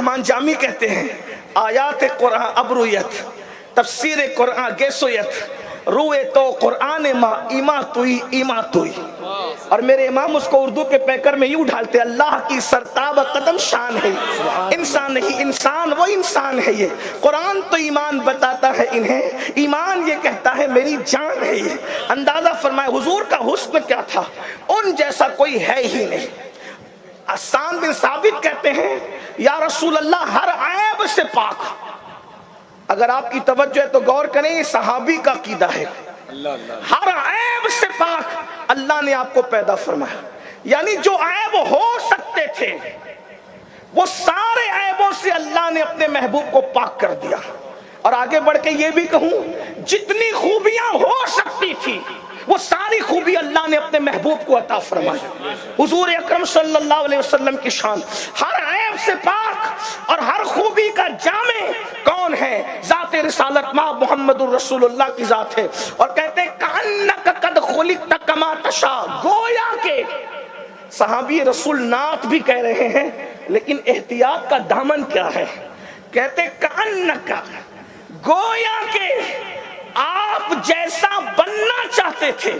عبدالرحمن جامی کہتے ہیں آیات قرآن ابرویت تفسیر قرآن گیسویت روئے تو قرآن ما ایما توئی. اور میرے امام اس کو اردو کے پیکر میں یوں ڈھالتے اللہ کی سرتاب قدم شان ہے، انسان نہیں انسان وہ انسان ہے. یہ قرآن تو ایمان بتاتا ہے انہیں، ایمان یہ کہتا ہے میری جان ہے. یہ اندازہ فرمائے حضور کا حسن کیا تھا، ان جیسا کوئی ہے ہی نہیں. حسان بن ثابت کہتے ہیں یا رسول اللہ ہر عیب سے پاک. اگر آپ کی توجہ ہے تو غور کریں، یہ صحابی کا عقیدہ ہے. ہر عیب سے پاک اللہ نے آپ کو پیدا فرمایا، یعنی جو عیب ہو سکتے تھے وہ سارے عیبوں سے اللہ نے اپنے محبوب کو پاک کر دیا. اور آگے بڑھ کے یہ بھی کہوں جتنی خوبیاں ہو سکتی تھی وہ ساری خوبی اللہ نے اپنے محبوب کو عطا فرمائی. حضور اکرم صلی اللہ علیہ وسلم کی شان ہر عیب سے پاک اور ہر خوبی کا جامع کون ہے؟ ذات رسالت ماں محمد الرسول اللہ کی ذات ہے. اور کہتے ہیں کأنک قد خلقت کما تشاء، گویا کہ صحابی رسول نعت بھی کہہ رہے ہیں لیکن احتیاط کا دامن کیا ہے؟ کہتے کأنک، گویا کہ آپ جیسا بننا چاہتے تھے،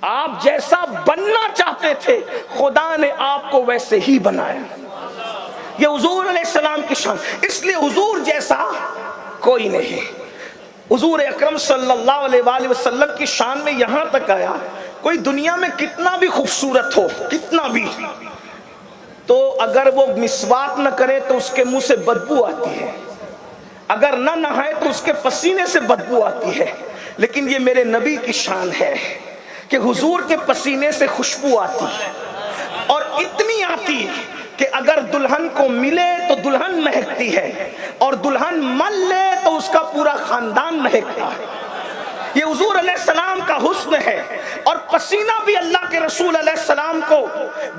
آپ جیسا بننا چاہتے تھے خدا نے آپ کو ویسے ہی بنایا. یہ حضور علیہ السلام کی شان، اس لیے حضور جیسا کوئی نہیں. حضور اکرم صلی اللہ علیہ وآلہ وسلم کی شان میں یہاں تک آیا کوئی دنیا میں کتنا بھی خوبصورت ہو، کتنا بھی، تو اگر وہ مسواک نہ کرے تو اس کے منہ سے بدبو آتی ہے، اگر نہ نہائے تو اس کے پسینے سے بدبو آتی ہے. لیکن یہ میرے نبی کی شان ہے کہ حضور کے پسینے سے خوشبو آتی اور اتنی آتی کہ اگر دلہن کو ملے تو دلہن مہکتی ہے اور دلہن مل لے تو اس کا پورا خاندان مہکتا ہے. یہ حضور علیہ السلام کا حسن ہے. اور پسینہ بھی اللہ کے رسول علیہ السلام کو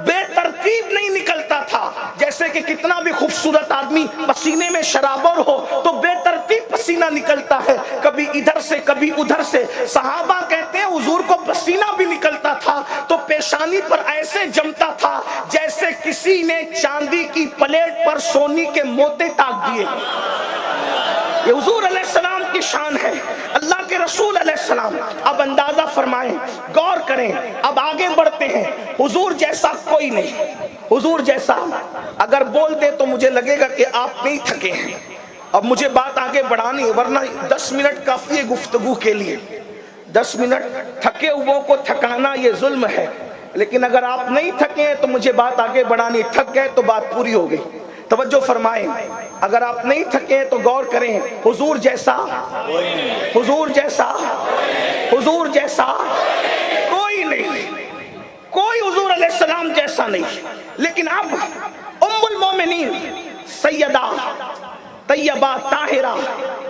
بے ترتیب نہیں نکلتا تھا. جیسے کہ کتنا بھی خوبصورت آدمی پسینے میں شرابور ہو تو بے ترتیب پسینہ نکلتا ہے، کبھی ادھر سے کبھی ادھر سے. صحابہ کہتے ہیں حضور کو پسینہ بھی نکلتا تھا تو پیشانی پر ایسے جمتا تھا جیسے کسی نے چاندی کی پلیٹ پر سونی کے موتے ٹاک دیے. یہ حضور علیہ السلام کی شان ہے، اللہ کے رسول علیہ السلام. اب اندازہ فرمائیں، غور کریں، اب آگے بڑھتے ہیں. حضور جیسا کوئی نہیں. حضور جیسا اگر بول دے تو مجھے لگے گا کہ آپ نہیں تھکے ہیں. اب مجھے بات آگے بڑھانی ہے ورنہ 10 منٹ کافی ہے گفتگو کے لیے. 10 منٹ تھکے ہوئوں کو تھکانا یہ ظلم ہے. لیکن اگر آپ نہیں تھکے ہیں تو مجھے بات آگے بڑھانی. تھک گئے تو بات پوری ہو گئی. توجہ فرمائیں، اگر آپ نہیں تھکے تو غور کریں. حضور جیسا، حضور جیسا، حضور جیسا کوئی نہیں، کوئی حضور علیہ السلام جیسا نہیں. لیکن اب ام المومنین سیدہ طیبہ طاہرہ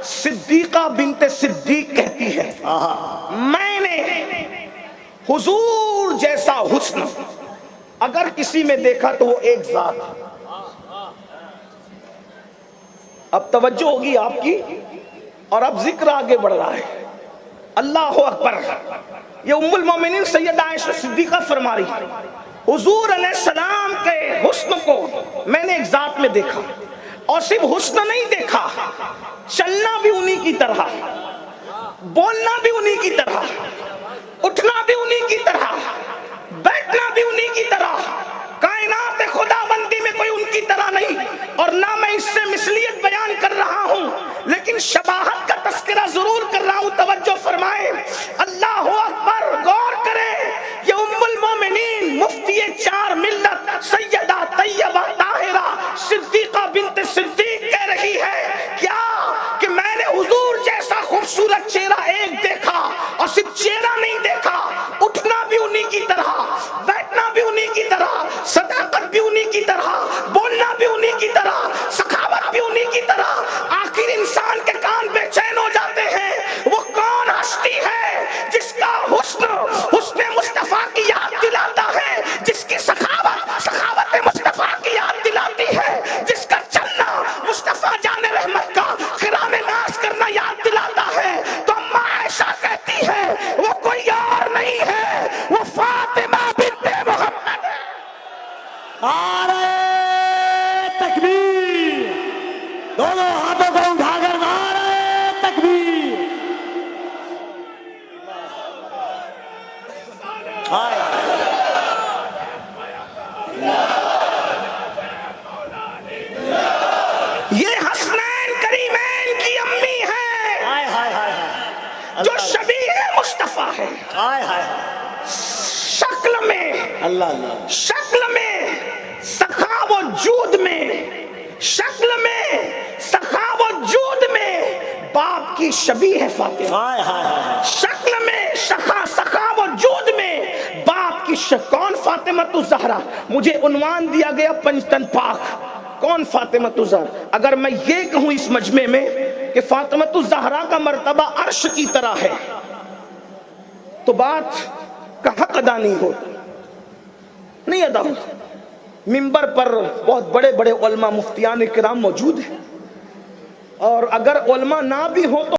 صدیقہ بنت صدیق کہتی ہے میں نے حضور جیسا حسن اگر کسی میں دیکھا تو وہ ایک ذات. اب توجہ ہوگی آپ کی اور اب ذکر آگے بڑھ رہا ہے. اللہ اکبر. یہ ام المومنین سیدہ عائشہ صدیقہ فرما رہی حضور علیہ السلام کے حسن کو میں نے ایک ذات میں دیکھا. اور صرف حسن نہیں دیکھا، چلنا بھی انہی کی طرح، بولنا بھی انہی کی طرح، اٹھنا بھی انہی کی طرح، بیٹھنا بھی انہی کی طرح. کائنات خدا بندی میں کوئی ان کی طرح نہیں. اور نہ میں اس سے مثلیت بیان کر رہا ہوں لیکن شباہت کا تذکرہ ضرور کر رہا ہوں. توجہ فرمائیں، اللہ اکبر. غور کریں، یہ ام المومنین مفتی 4 ملت سیدہ طیبہ طاہرہ صدیقہ بنت صدیق کہہ رہی ہے کیا کہ میں نے حضور جیسا خوبصورت چہرہ ایک دیکھا. اور صرف چہرہ نہیں دیکھا، اٹھنا بھی انہی کی طرح، بیٹھنا بھی انہی کی طرح، صداقت بھی انہی کی طرح، بولنا بھی انہی کی طرح، یہ حسنین کریمین کی امی ہے ہائے ہائے ہائے ہائے، جو شبیہ مصطفیٰ ہے، ہائے ہائے، شکل میں، اللہ اللہ، شکل میں، سخا و جود میں، شکل میں، سخا و جود میں باپ کی شبیہ ہے فاطمہ، ہائے ہائے ہائے، شکل میں، سخا و جود میں باپ کی کون؟ فاطمہ الزہرا۔ مجھے عنوان دیا گیا پنجتن پاک، کون فاطمہ الزہرا؟ اگر میں یہ کہوں اس مجمع میں کہ فاطمہ الزہرا کا مرتبہ عرش کی طرح ہے تو بات کا حق ادا نہیں ہوتا، نہیں ادا ہوتا۔ منبر پر بہت بڑے بڑے علماء مفتیان کرام موجود ہیں، اور اگر علماء نہ بھی ہوں تو